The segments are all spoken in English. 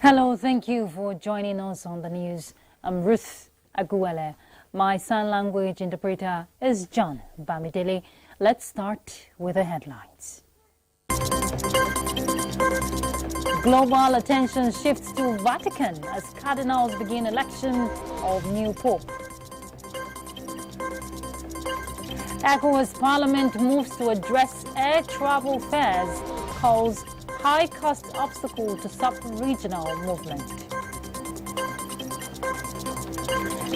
Hello, thank you for joining us on the news. I'm Ruth Aguele. My sign language interpreter is John Bamidele. Let's start with the headlines. Global attention shifts to Vatican as cardinals begin election of new pope. ECOWAS Parliament moves to address air travel fares, calls high-cost obstacle to sub-regional movement.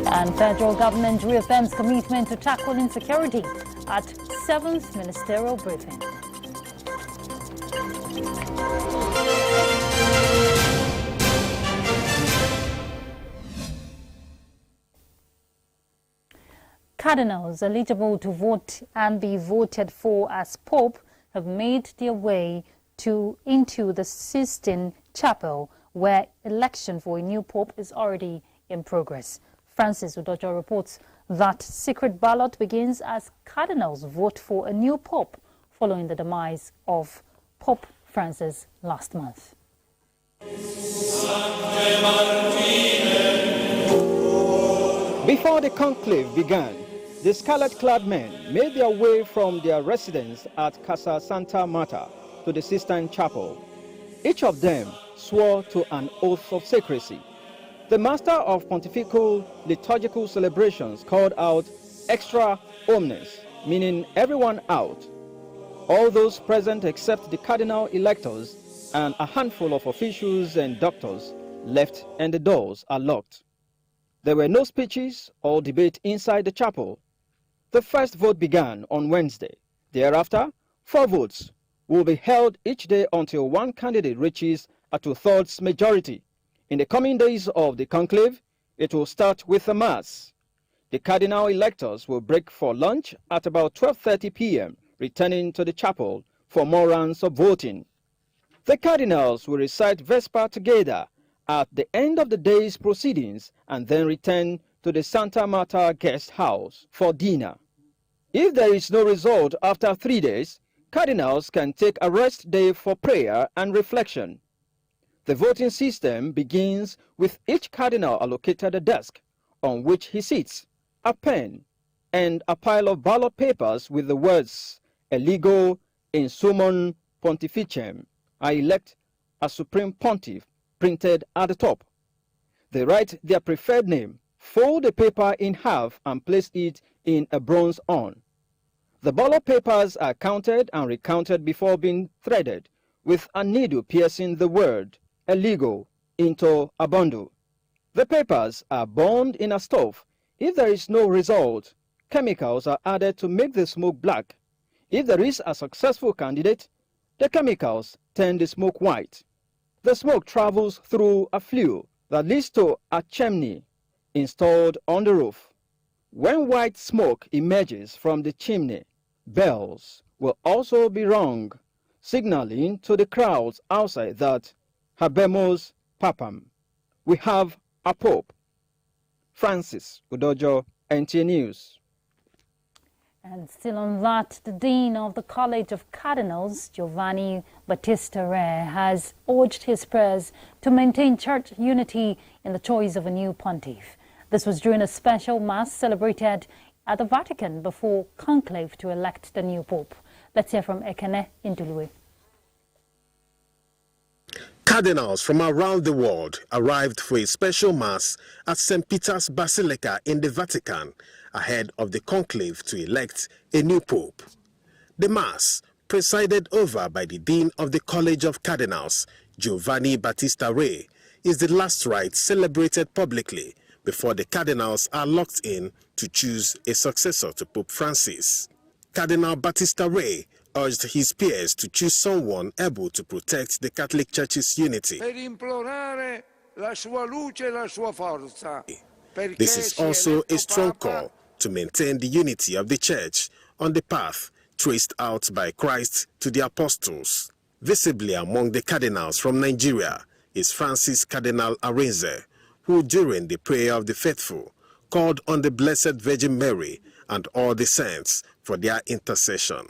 And federal government reaffirms commitment to tackle insecurity at 7th ministerial briefing. Cardinals eligible to vote and be voted for as Pope have made their way into the Sistine Chapel, where election for a new Pope is already in progress. Francis Udojo reports that secret ballot begins as cardinals vote for a new Pope following the demise of Pope Francis last month. Before the conclave began, the scarlet-clad men made their way from their residence at Casa Santa Marta to the Sistine Chapel. Each of them swore to an oath of secrecy. The master of pontifical liturgical celebrations called out extra omnes, meaning everyone out. All those present except the cardinal electors and a handful of officials and doctors left, and the doors are locked. There were no speeches or debate inside the chapel. The first vote began on Wednesday. Thereafter, 4 votes will be held each day until one candidate reaches a 2/3 majority. In the coming days of the conclave, it will start with a mass. The cardinal electors will break for lunch at about 12:30 p.m., returning to the chapel for more rounds of voting. The cardinals will recite Vesper together at the end of the day's proceedings and then return to the Santa Marta guest house for dinner. If there is no result after 3 days, cardinals can take a rest day for prayer and reflection. The voting system begins with each cardinal allocated a desk on which he sits, a pen, and a pile of ballot papers with the words "Eligo in Summum Pontificem," I elect a supreme pontiff, printed at the top. They write their preferred name, fold the paper in half and place it in a bronze urn. The ballot papers are counted and recounted before being threaded with a needle piercing the word "Eligo" into a bundle. The papers are burned in a stove. If there is no result, chemicals are added to make the smoke black. If there is a successful candidate, the chemicals turn the smoke white. The smoke travels through a flue that leads to a chimney installed on the roof. When white smoke emerges from the chimney, bells will also be rung, signaling to the crowds outside that Habemus Papam, we have a Pope. Francis Udojo, NTA News. And still on that, the Dean of the College of Cardinals, Giovanni Battista Re, has urged his prayers to maintain church unity in the choice of a new pontiff. This was during a special mass celebrated at the Vatican before conclave to elect the new pope. Let's hear from Ekene Indulue. Cardinals from around the world arrived for a special mass at St. Peter's Basilica in the Vatican ahead of the conclave to elect a new pope. The mass, presided over by the Dean of the College of Cardinals, Giovanni Battista Re, is the last rite celebrated publicly before the cardinals are locked in to choose a successor to Pope Francis. Cardinal Battista Re urged his peers to choose someone able to protect the Catholic Church's unity. This is also a strong call to maintain the unity of the Church on the path traced out by Christ to the apostles. Visibly among the cardinals from Nigeria is Francis Cardinal Arinze, who during the prayer of the faithful called on the Blessed Virgin Mary and all the saints for their intercession.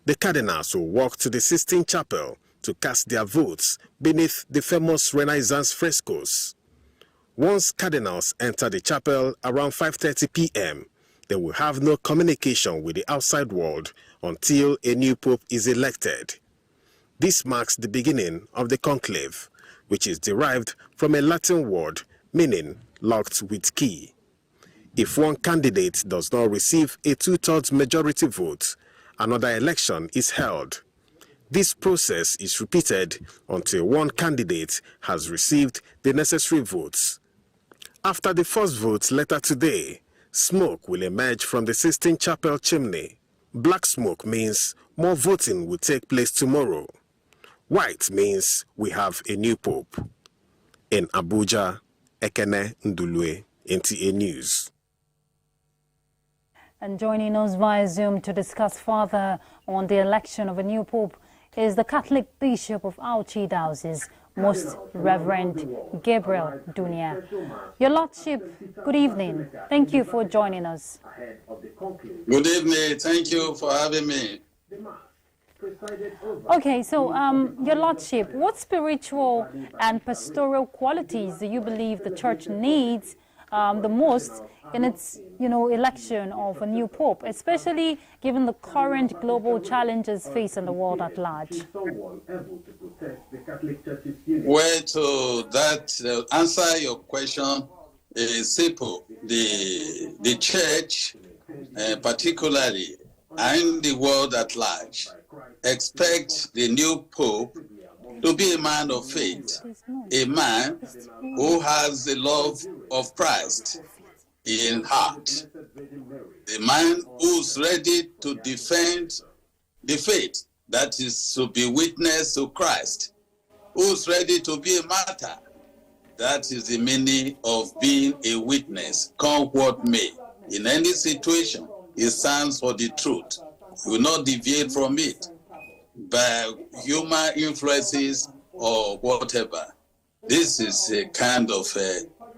The cardinals will walk to the Sistine Chapel to cast their votes beneath the famous Renaissance frescoes. Once cardinals enter the chapel around 5:30 p.m., they will have no communication with the outside world until a new pope is elected. This marks the beginning of the conclave, which is derived from a Latin word meaning locked with key. If one candidate does not receive a 2/3 majority vote, another election is held. This process is repeated until one candidate has received the necessary votes. After the first vote later today, smoke will emerge from the Sistine Chapel chimney. Black smoke means more voting will take place tomorrow. White means we have a new pope. In Abuja, Ekene Ndulue, NTA News. And joining us via Zoom to discuss further on the election of a new pope is the Catholic Bishop of Archdiocese, Most Reverend Gabriel Dunia. Your Lordship, good evening. Thank you for joining us. Good evening. Thank you for having me. Okay, so Your Lordship, what spiritual and pastoral qualities do you believe the Church needs the most in its, election of a new pope, especially given the current global challenges facing the world at large? Well, to that answer your question is simple. The Church, particularly, and the world at large, expect the new pope to be a man of faith, a man who has the love of Christ in heart, a man who's ready to defend the faith, that is to be witness to Christ, who's ready to be a martyr. That is the meaning of being a witness, come what may. In any situation, he stands for the truth. He will not deviate from it by human influences or whatever. This is a kind of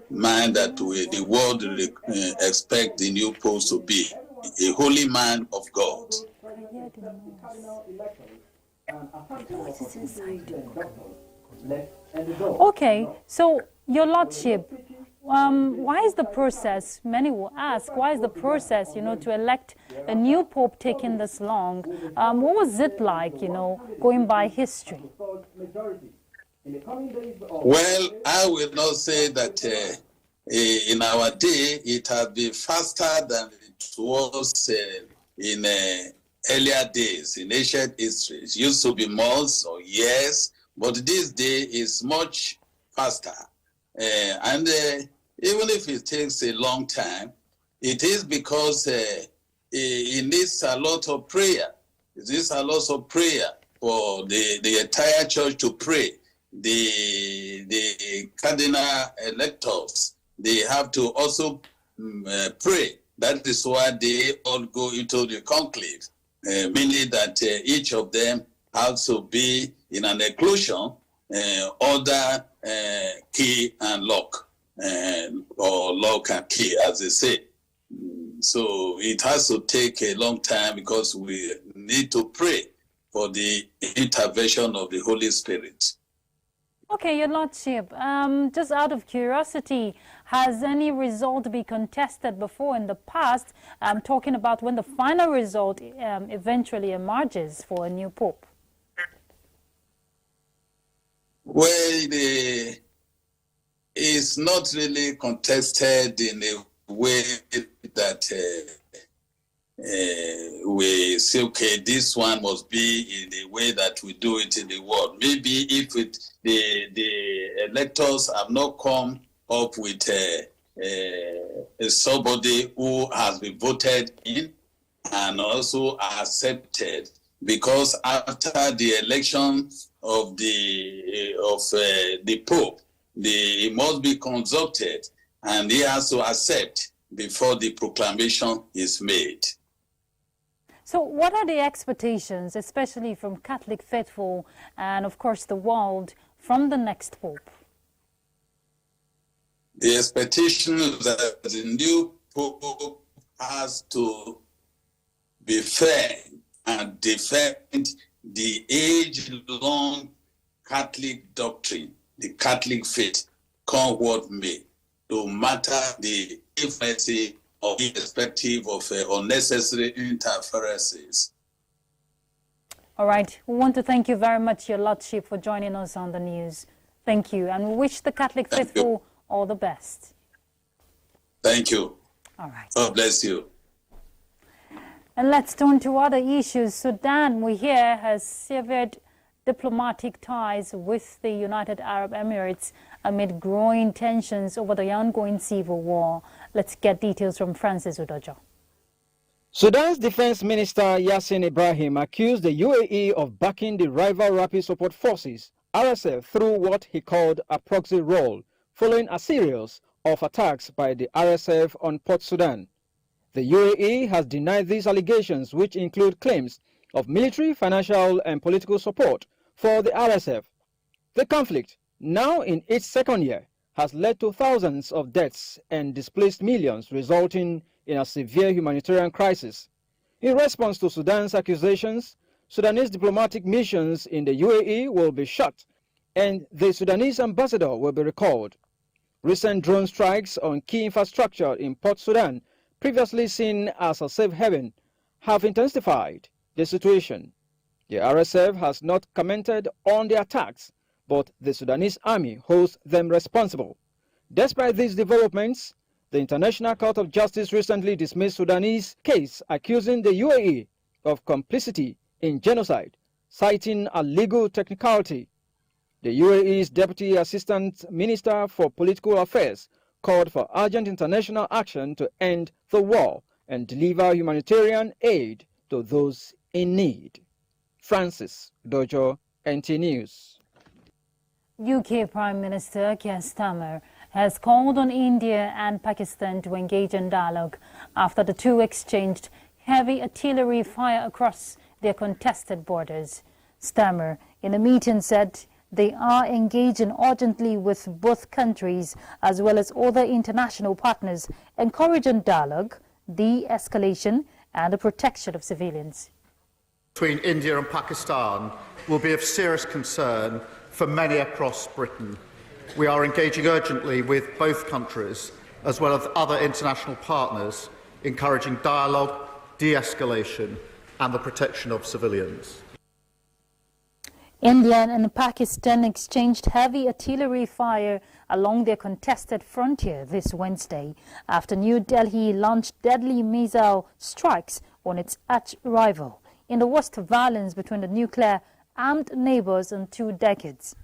man that the world expect the new pope to be, a holy man of God. Okay, so Your Lordship, why is the process, many will ask, why is the process, to elect a new pope taking this long? What was it like, going by history? Well, I will not say that in our day it has been faster than it was in earlier days, in ancient history. It used to be months or years, but this day is much faster. And even if it takes a long time, it is because it needs a lot of prayer. It needs a lot of prayer for the entire church to pray. The cardinal electors, they have to also pray. That is why they all go into the conclave, meaning that each of them has to be in an enclosure, order, key and lock, or lock and key, as they say. So it has to take a long time because we need to pray for the intervention of the Holy Spirit. Okay, Your Lordship, just out of curiosity, has any result been contested before in the past? I'm talking about when the final result eventually emerges for a new pope. Well, it's not really contested in a way that we say, okay, this one must be in the way that we do it in the world. Maybe if the electors have not come up with somebody who has been voted in and also accepted, because after the election of the Pope, he must be consulted and he has to accept before the proclamation is made. So what are the expectations, especially from Catholic faithful and, of course, the world, from the next Pope? The expectation is that the new Pope has to be fair and defend the age-long Catholic doctrine, the Catholic faith, come what may, no matter the influence or irrespective of unnecessary interferences. All right. We want to thank you very much, Your Lordship, for joining us on the news. Thank you. And we wish the Catholic faithful all the best. Thank you. All right. God bless you. And let's turn to other issues. Sudan, we hear, has severed diplomatic ties with the United Arab Emirates amid growing tensions over the ongoing civil war. Let's get details from Francis Udojo. Sudan's Defense Minister Yassin Ibrahim accused the UAE of backing the rival Rapid Support Forces, RSF, through what he called a proxy role, following a series of attacks by the RSF on Port Sudan. The UAE has denied these allegations, which include claims of military, financial, and political support for the RSF. The conflict, now in its second year, has led to thousands of deaths and displaced millions, resulting in a severe humanitarian crisis. In response to Sudan's accusations, Sudanese diplomatic missions in the UAE will be shut, and the Sudanese ambassador will be recalled. Recent drone strikes on key infrastructure in Port Sudan, previously seen as a safe haven, have intensified the situation. The RSF has not commented on the attacks, but the Sudanese army holds them responsible. Despite these developments, the International Court of Justice recently dismissed Sudanese case accusing the UAE of complicity in genocide, citing a legal technicality. The UAE's Deputy Assistant Minister for Political Affairs called for urgent international action to end the war and deliver humanitarian aid to those in need. Francis Dojo, NTA News. UK Prime Minister Keir Starmer has called on India and Pakistan to engage in dialogue after the two exchanged heavy artillery fire across their contested borders. Starmer, in a meeting, said they are engaging urgently with both countries as well as other international partners, encouraging dialogue, de-escalation and the protection of civilians. Between India and Pakistan will be of serious concern for many across Britain. We are engaging urgently with both countries, as well as other international partners, encouraging dialogue, de-escalation and the protection of civilians. India and Pakistan exchanged heavy artillery fire along their contested frontier this Wednesday after New Delhi launched deadly missile strikes on its arch-rival in the worst violence between the nuclear-armed neighbours in 2 decades.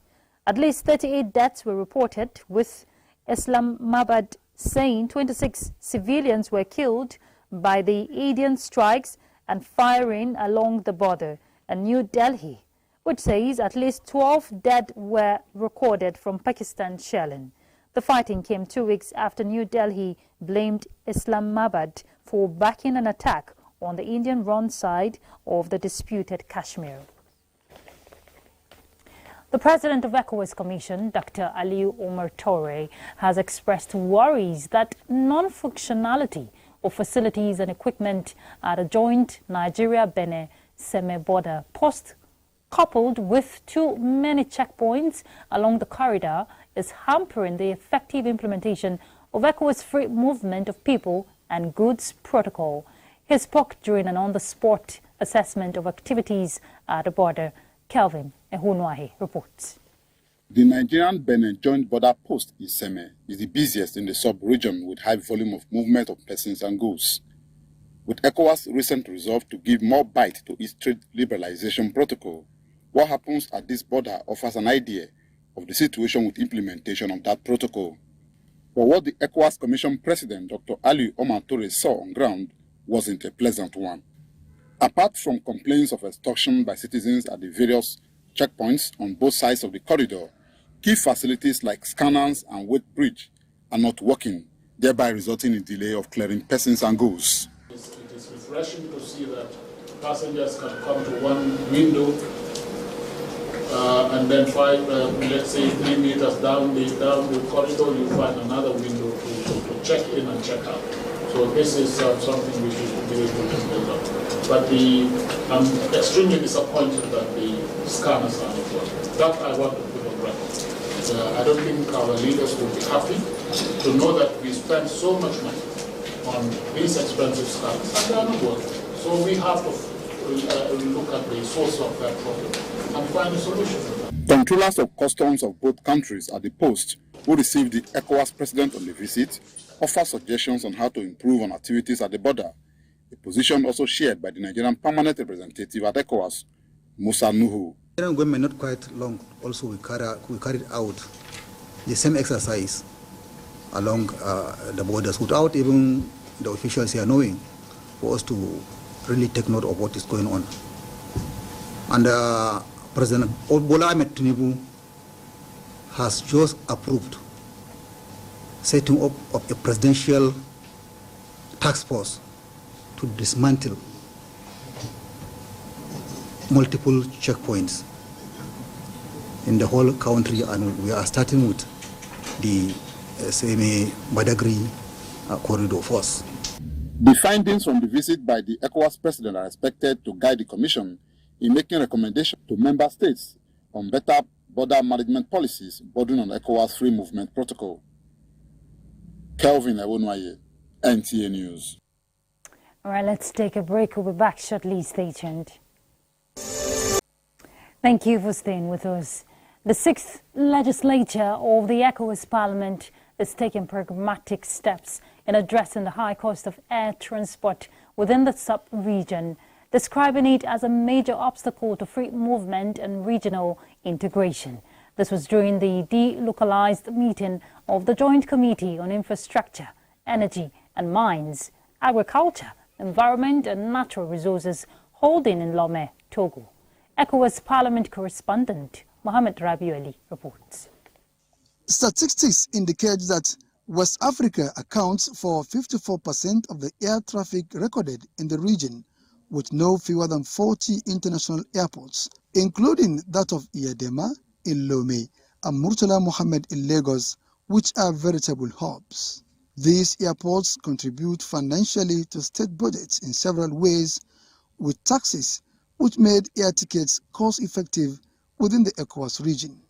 At least 38 deaths were reported, with Islamabad saying 26 civilians were killed by the Indian strikes and firing along the border, and New Delhi, which says at least 12 dead were recorded from Pakistan shelling. The fighting came 2 weeks after New Delhi blamed Islamabad for backing an attack on the Indian-run side of the disputed Kashmir. The President of ECOWAS Commission, Dr. Aliu Omar Torre, has expressed worries that non-functionality of facilities and equipment at a joint Nigeria-Benin-Seme border post, coupled with too many checkpoints along the corridor, is hampering the effective implementation of ECOWAS free movement of people and goods protocol. He spoke during an on-the-spot assessment of activities at the border. Kelvin Ehunwahi reports. The Nigerian-Benin joint border post Iseme is the busiest in the sub-region with high volume of movement of persons and goods. With ECOWAS' recent resolve to give more bite to its trade liberalization protocol, what happens at this border offers an idea of the situation with implementation of that protocol. But what the ECOWAS Commission President, Dr. Aliu Omar Torre, saw on ground wasn't a pleasant one. Apart from complaints of extortion by citizens at the various checkpoints on both sides of the corridor, key facilities like scanners and weight bridge are not working, thereby resulting in delay of clearing persons and goods. It is refreshing to see that passengers can come to one window and then let's say 3 meters down the corridor, you find another window to check in and check out. So this is something which is very good. But the I'm extremely disappointed that the scanners are not working. That I want to put on record. I don't think our leaders will be happy to know that we spend so much money on these expensive scanners and they are not working. So we have to look at the source of that problem and find a solution to that. Controllers of customs of both countries at the post who received the ECOWAS president on the visit offer suggestions on how to improve on activities at the border, a position also shared by the Nigerian permanent representative at ECOWAS, Musa Nuhu. The Nigerian government not quite long also we carried out the same exercise along the borders without even the officials here knowing, for us to really take note of what is going on. And President Bola Ahmed Tinubu has just approved setting up of a presidential task force to dismantle multiple checkpoints in the whole country, and we are starting with the Badagry corridor force. The findings from the visit by the ECOWAS president are expected to guide the Commission in making recommendations to member states on better border management policies bordering on ECOWAS free movement protocol. Kelvin Ewonwaye, NTA News. All right, let's take a break. We'll be back shortly. Stay tuned. Thank you for staying with us. The 6th legislature of the ECOWAS Parliament is taking pragmatic steps in addressing the high cost of air transport within the sub-region, describing it as a major obstacle to free movement and regional integration. This was during the delocalized meeting of the Joint Committee on Infrastructure, Energy and Mines, Agriculture, Environment and Natural Resources holding in Lomé, Togo. ECOWAS Parliament correspondent Mohamed Rabiu Ali reports. Statistics indicate that West Africa accounts for 54% of the air traffic recorded in the region, with no fewer than 40 international airports, including that of Iyadema in Lomé and Murtala Mohammed in Lagos, which are veritable hubs. These airports contribute financially to state budgets in several ways, with taxes which made air tickets cost-effective within the ECOWAS region.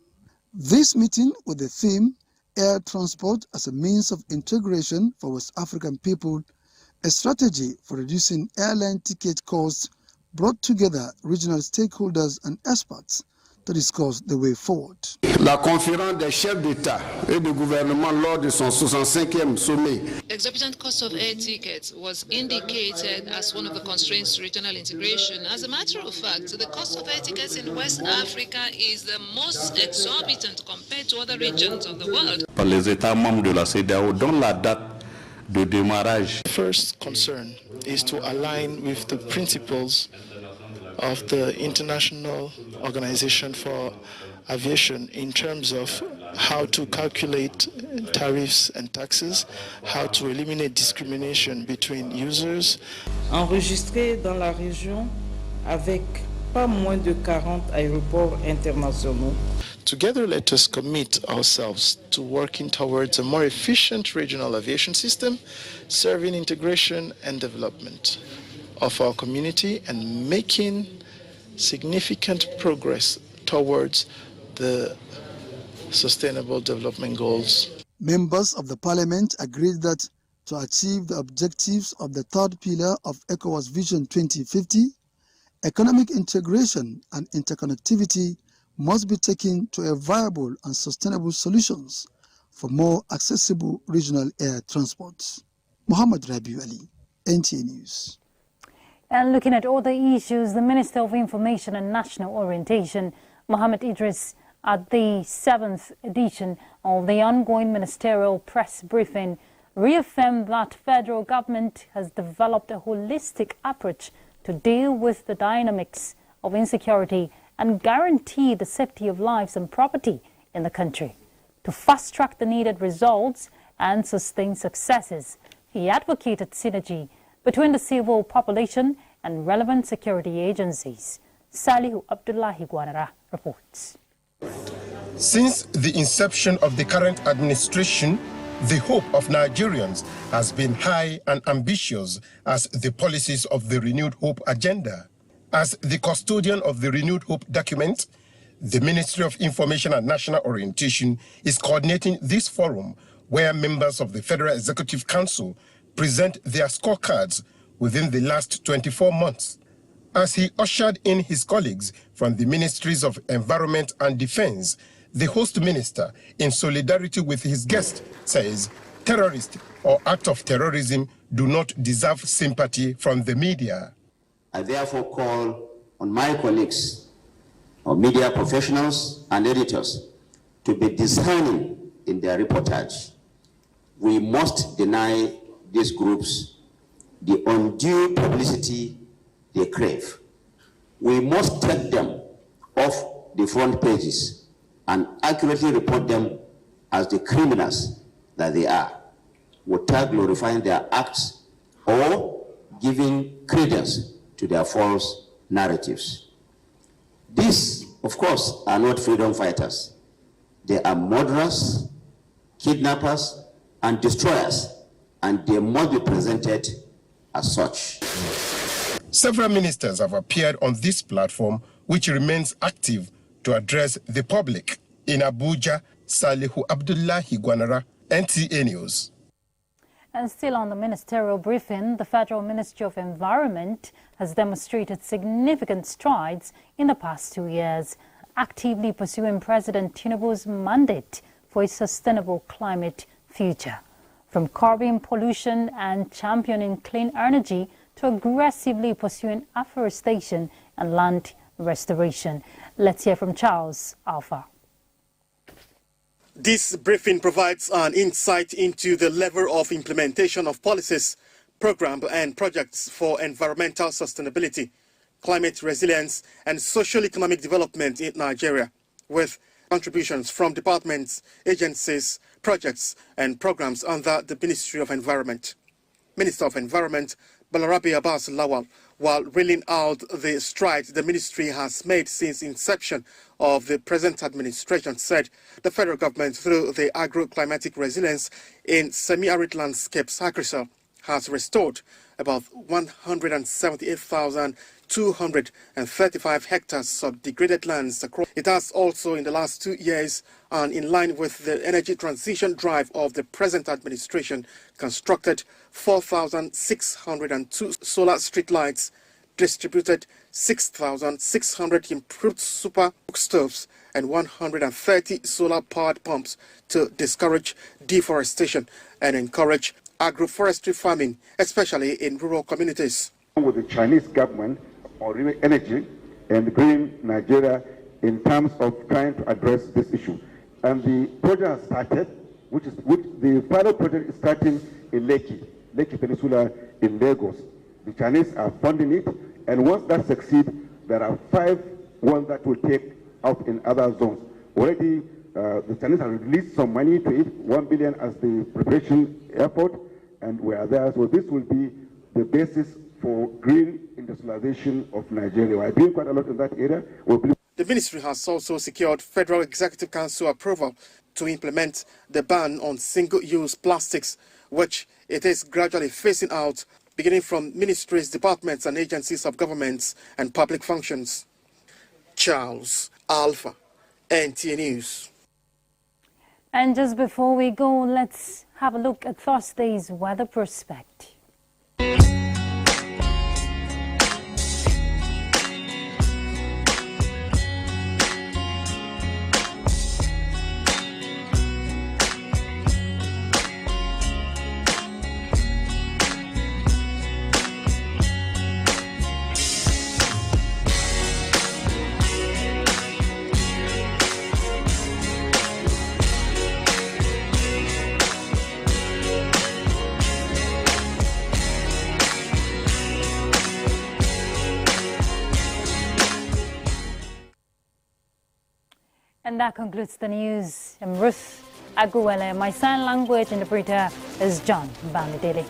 This meeting with the theme, Air Transport as a Means of Integration for West African People, a strategy for reducing airline ticket costs, brought together regional stakeholders and experts to discuss the way forward. La conférence des chefs d'État et de gouvernement lors de son 65e sommet. Exorbitant cost of air tickets was indicated as one of the constraints to regional integration. As a matter of fact, the cost of air tickets in West Africa is the most exorbitant compared to other regions of the world. Par les États membres de la CEDEAO, dont la date de démarrage. First concern is to align with the principles of the International Organization for Aviation in terms of how to calculate tariffs and taxes, how to eliminate discrimination between users. Enregistré dans la région avec pas moins de 40 aéroports internationaux. Together, let us commit ourselves to working towards a more efficient regional aviation system, serving integration and development of our community and making significant progress towards the Sustainable Development Goals. Members of the Parliament agreed that to achieve the objectives of the third pillar of ECOWAS Vision 2050, economic integration and interconnectivity must be taken to a viable and sustainable solutions for more accessible regional air transport. Mohamed Rabiu Ali, NTA News. And looking at other issues, the Minister of Information and National Orientation, Mohammed Idris, at the 7th edition of the ongoing ministerial press briefing, reaffirmed that federal government has developed a holistic approach to deal with the dynamics of insecurity and guarantee the safety of lives and property in the country. To fast-track the needed results and sustain successes, he advocated synergy between the civil population and relevant security agencies. Salihu Abdullahi Guanara reports. Since the inception of the current administration, the hope of Nigerians has been high and ambitious as the policies of the Renewed Hope agenda. As the custodian of the Renewed Hope document, the Ministry of Information and National Orientation is coordinating this forum where members of the Federal Executive Council present their scorecards within the last 24 months. As he ushered in his colleagues from the Ministries of Environment and Defense, the host minister, in solidarity with his guest, says terrorists or acts of terrorism do not deserve sympathy from the media. I therefore call on my colleagues, or media professionals and editors, to be discerning in their reportage. We must deny these groups the undue publicity they crave. We must take them off the front pages and accurately report them as the criminals that they are, without glorifying their acts or giving credence to their false narratives. These, of course, are not freedom fighters. They are murderers, kidnappers, and destroyers, and they must be presented as such. Several ministers have appeared on this platform, which remains active to address the public. In Abuja, Salihu Abdullahi Gwanara, NTA News. And still on the ministerial briefing, the Federal Ministry of Environment has demonstrated significant strides in the past 2 years, actively pursuing President Tinubu's mandate for a sustainable climate future. From curbing pollution and championing clean energy to aggressively pursuing afforestation and land restoration. Let's hear from Charles Alpha. This briefing provides an insight into the level of implementation of policies, programs and projects for environmental sustainability, climate resilience and socio-economic development in Nigeria, with contributions from departments, agencies, projects and programs under the Ministry of Environment. Minister of Environment Balarabe Abbas Lawal, while reeling out the strides the ministry has made since inception of the present administration, said the federal government, through the agro-climatic resilience in semi-arid landscapes agriculture, has restored about 178,235 hectares of degraded lands across. It has also, in the last 2 years, and in line with the energy transition drive of the present administration, constructed 4,602 solar streetlights, distributed 6,600 improved super stoves and 130 solar-powered pumps to discourage deforestation and encourage agroforestry farming, especially in rural communities. With the Chinese government on energy and green Nigeria in terms of trying to address this issue. And the project has started, which the pilot project is starting in Lekki Peninsula in Lagos. The Chinese are funding it, and once that succeeds, there are 5 ones that will take out in other zones. Already, the Chinese have released some money to it, 1 billion as the preparation effort, and we are there. So this will be the basis for green industrialization of Nigeria. We are doing quite a lot in that area. The ministry has also secured Federal Executive Council approval to implement the ban on single-use plastics, which it is gradually phasing out, beginning from ministries, departments and agencies of governments and public functions. Charles Alpha, NTA News. And just before we go, let's have a look at Thursday's weather prospect. And that concludes the news. I'm Ruth Aguwele. My sign language interpreter is John Bamidele.